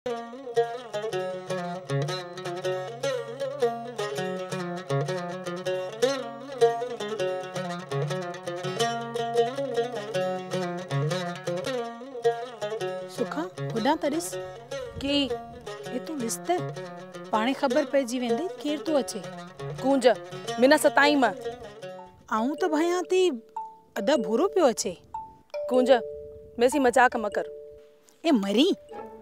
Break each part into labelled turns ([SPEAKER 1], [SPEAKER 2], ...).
[SPEAKER 1] सुखा होॾां त ॾिस की हे तूं ॾिस त पाणे ख़बर पइजी वेंदी केरु थो अचे।
[SPEAKER 2] गूंज मिना सताई मां
[SPEAKER 1] आऊं त भयां थी अदा भूरो पियो अचे।
[SPEAKER 2] गूंज मेसी मजाक म कर।
[SPEAKER 1] ए मरी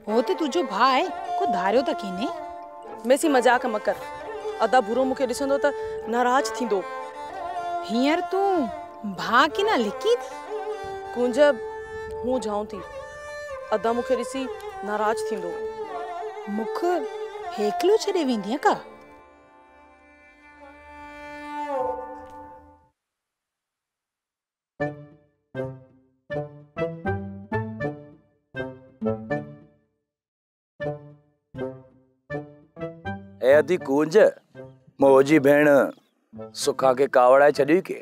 [SPEAKER 1] हो ते तुझो भा आहे को धारियो त कीने।
[SPEAKER 2] मेसी मजाक म कर। अदा भूरो मूंखे ॾिसंदो त नाराज थींदो।
[SPEAKER 1] हींअर तूं भा की ना लिकी थी।
[SPEAKER 2] गूंज हूं जाऊं थी अदा मूंखे ॾिसी नाराज थींदो।
[SPEAKER 1] मुख हेकलो छॾे वेंदी का।
[SPEAKER 3] ए अदी गूंज मोजी भेण सुखा के कावड़ा छड़ी के।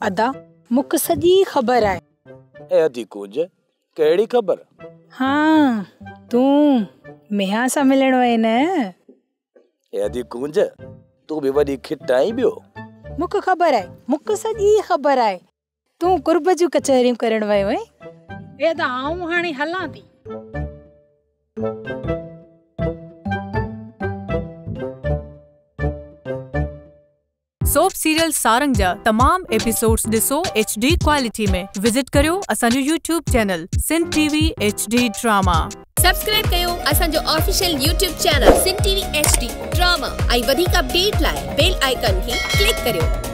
[SPEAKER 1] अदा मुख सजी खबर है।
[SPEAKER 3] ए अदी गूंज केड़ी खबर?
[SPEAKER 1] हाँ तू मेहा सा मिलण वए न।
[SPEAKER 3] ए अदी गूंज तू भी वडी खिटाई बियो।
[SPEAKER 1] मुख खबर है मुख सजी खबर है तू कुर्ब जू कचहरियूं करण वयो है। ए दा आऊं हाणे हलां थी।
[SPEAKER 4] सोप सीरियल सारंग जा तमाम एपिसोड्स ॾिसो HD क्वालिटी में। विजिट करियो असांजो YouTube channel Sindh TV HD drama.
[SPEAKER 5] Subscribe कयो असांजो official YouTube channel Sindh TV HD drama. ऐं वधीक अपडेट लाइ बेल आइकन खे क्लिक करियो।